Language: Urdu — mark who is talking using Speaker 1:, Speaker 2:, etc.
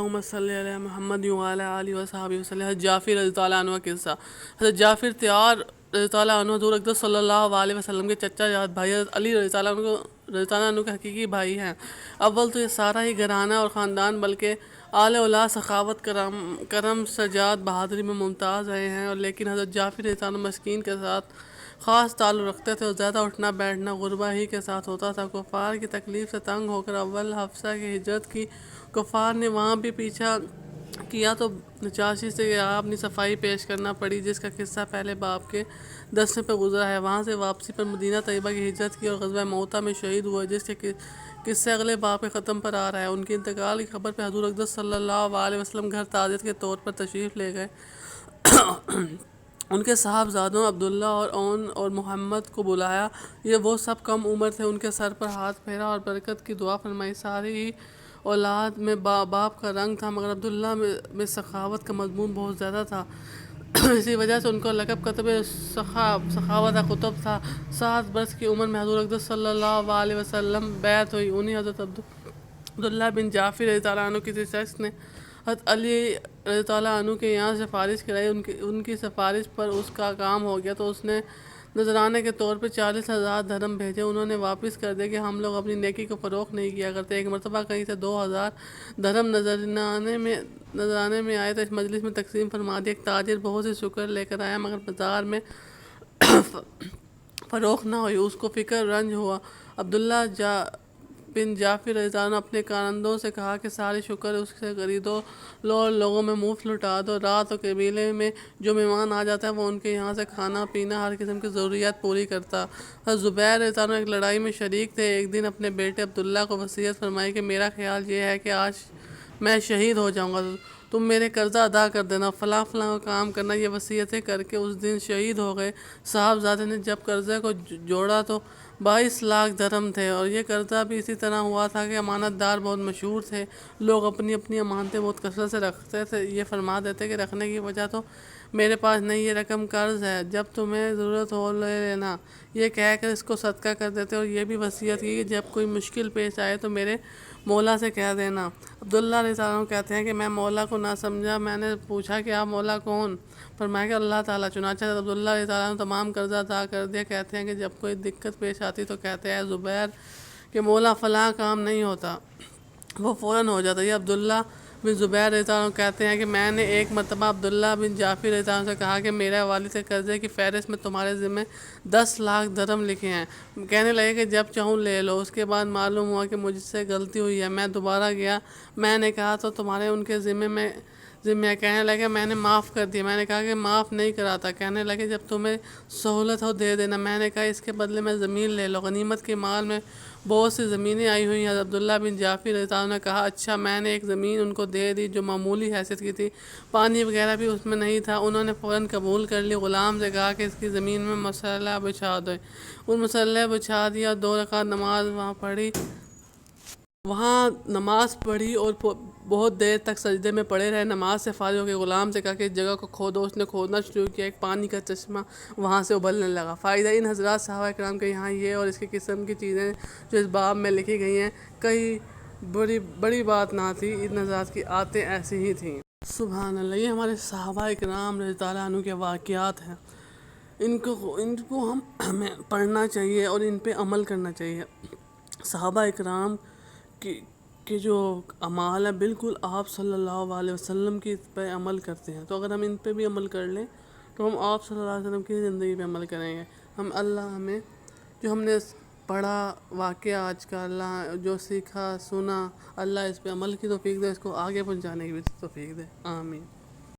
Speaker 1: اللہم صلی علی محمد وعلی آلہ وصحبہ وسلم۔ حضرت جعفر رضی اللہ عنہ کا قصہ۔ حضرت جعفر تیار رضی اللہ عنہ حضور اقدس صلی اللہ علیہ وسلم کے چچا جاد بھائی حضرت علی رضی اللہ عنہ کے حقیقی بھائی ہیں۔ اول تو یہ سارا ہی گھرانہ اور خاندان بلکہ آل اولاد سخاوت کرم سجاد بہادری میں ممتاز رہے ہیں، اور لیکن حضرت جعفر رضی اللہ عنہ مسکین کے ساتھ خاص تعلق رکھتے تھے اور زیادہ اٹھنا بیٹھنا غربا ہی کے ساتھ ہوتا تھا۔ کفار کی تکلیف سے تنگ ہو کر اول حبشہ کی ہجرت کی۔ کفار نے وہاں بھی پیچھا کیا تو نجاشی سے اپنی صفائی پیش کرنا پڑی، جس کا قصہ پہلے باب کے 10 پہ گزرا ہے۔ وہاں سے واپسی پر مدینہ طیبہ کی ہجرت کی اور غزوہ موتہ میں شہید ہوئے، جس کے قصے اگلے باب کے ختم پر آ رہا ہے۔ ان کے انتقال کی خبر پہ حضور اقدس صلی اللہ علیہ وسلم گھر تعزیت کے طور پر تشریف لے گئے۔ ان کے صاحبزادوں عبداللہ اور اون اور محمد کو بلایا۔ یہ وہ سب کم عمر تھے۔ ان کے سر پر ہاتھ پھیرا اور برکت کی دعا فرمائی۔ ساری ہی اولاد میں باپ کا رنگ تھا، مگر عبداللہ میں سخاوت کا مضمون بہت زیادہ تھا۔ اسی وجہ سے ان کو لقب کتب سخاوت قطب تھا۔ 7 برس کی عمر میں حضور اقدس صلی اللہ علیہ وسلم بیعت ہوئی۔ انہیں حضرت عبداللہ بن جعفر رضی اللہ عنہ کسی شخص نے حضرت علی رضی اللہ عنہ کے یہاں سفارش کرائی۔ ان کی سفارش پر اس کا کام ہو گیا تو اس نے نذرانے کے طور پر 40,000 درہم بھیجے۔ انہوں نے واپس کر دیا کہ ہم لوگ اپنی نیکی کو فروخت نہیں کیا کرتے۔ ایک مرتبہ کہیں سے 2,000 درہم نذرانے میں آئے تو اس مجلس میں تقسیم فرما دیا۔ ایک تاجر بہت سی شکر لے کر آیا، مگر بازار میں فروخت نہ ہوئی۔ اس کو فکر رنج ہوا۔ عبداللہ بن جعفر رضی اللہ عنہ اپنے کارندوں سے کہا کہ ساری شکر اس سے خریدو لو اور لوگوں میں مفت لٹا دو۔ رات اور قبیلے میں جو مہمان آ جاتا ہے وہ ان کے یہاں سے کھانا پینا ہر قسم کی ضروریات پوری کرتا۔ حضرت زبیر رضی اللہ عنہ ایک لڑائی میں شریک تھے۔ ایک دن اپنے بیٹے عبداللہ کو وصیت فرمائی کہ میرا خیال یہ ہے کہ آج میں شہید ہو جاؤں گا، تم میرے قرضہ ادا کر دینا، فلاں کا کام کرنا۔ یہ وصیتیں کر کے اس دن شہید ہو گئے۔ صاحبزادے نے جب قرضے کو جوڑا تو 22 لاکھ درہم تھے، اور یہ قرضہ بھی اسی طرح ہوا تھا کہ امانت دار بہت مشہور تھے۔ لوگ اپنی اپنی امانتیں بہت کثرت سے رکھتے تھے۔ یہ فرما دیتے کہ رکھنے کی وجہ تو میرے پاس نہیں، یہ رقم قرض ہے، جب تمہیں ضرورت ہو لے لینا، یہ کہہ کر اس کو صدقہ کر دیتے۔ اور یہ بھی وصیت کی کہ جب کوئی مشکل پیش آئے تو میرے مولا سے کہہ دینا۔ عبداللہ رضی اللہ عنہ کہتے ہیں کہ میں مولا کو نہ سمجھا۔ میں نے پوچھا کہ آپ مولا کون؟ فرمایا کہ اللہ تعالیٰ۔ چنانچہ عبداللہ رضی اللہ عنہ تمام قرضہ ادا کر دیا۔ کہتے ہیں کہ جب کوئی دقت پیش آتی تو کہتے ہیں اے زبیر کہ مولا فلاں کام نہیں ہوتا، وہ فوراً ہو جاتا۔ یہ عبداللہ بن زبیر رضی اللہ عنہ کہتے ہیں کہ میں نے ایک مرتبہ عبداللہ بن جعفر رضی اللہ عنہ سے کہا کہ میرے والد کے قرضے کی فہرست میں تمہارے ذمہ 10 لاکھ درہم لکھے ہیں۔ کہنے لگے کہ جب چاہوں لے لو۔ اس کے بعد معلوم ہوا کہ مجھ سے غلطی ہوئی ہے۔ میں دوبارہ گیا، میں نے کہا تو تمہارے ان کے ذمہ کہنے لگے میں نے معاف کر دیا۔ میں نے کہا کہ معاف نہیں کراتا۔ کہنے لگے جب تمہیں سہولت ہو دے دینا۔ میں نے کہا اس کے بدلے میں زمین لے لو۔ غنیمت کے مال میں بہت سی زمینیں آئی ہوئی ہیں۔ حضرت عبداللہ بن جعفر رضی اللہ عنہ نے کہا اچھا۔ میں نے ایک زمین ان کو دے دی جو معمولی حیثیت کی تھی، پانی وغیرہ بھی اس میں نہیں تھا۔ انہوں نے فوراً قبول کر لی۔ غلام سے کہا کہ اس کی زمین میں مصلح بچھا دو۔ ان مصلح بچھا دیا، 2 رکعت نماز وہاں نماز پڑھی اور بہت دیر تک سجدے میں پڑے رہے۔ نماز سے فارغ ہو کے غلام سے کہا کہ اس جگہ کو کھودو۔ اس نے کھودنا شروع کیا، ایک پانی کا چشمہ وہاں سے ابلنے لگا۔ فائدہ ان حضرات صحابہ کرام کے یہاں یہ اور اس کی قسم کی چیزیں جو اس باب میں لکھی گئی ہیں کئی بڑی بات نہ تھی، ان حضرات کی عادتیں ایسی ہی تھیں۔ سبحان اللہ۔ یہ ہمارے صحابہ کرام رضی اللہ عنہ کے واقعات ہیں۔ ان کو ہمیں پڑھنا چاہیے اور ان پہ عمل کرنا چاہیے۔ صحابہ کرام کہ جو اعمال ہیں بالکل آپ صلی اللہ علیہ وسلم کی پہ عمل کرتے ہیں، تو اگر ہم ان پہ بھی عمل کر لیں تو ہم آپ صلی اللہ علیہ وسلم کی زندگی پہ عمل کریں گے۔ اللہ ہمیں جو ہم نے پڑھا واقعہ آج کا، اللہ جو سیکھا سنا، اللہ اس پہ عمل کی توفیق دے، اس کو آگے پہنچانے کی بھی توفیق دے۔ آمین۔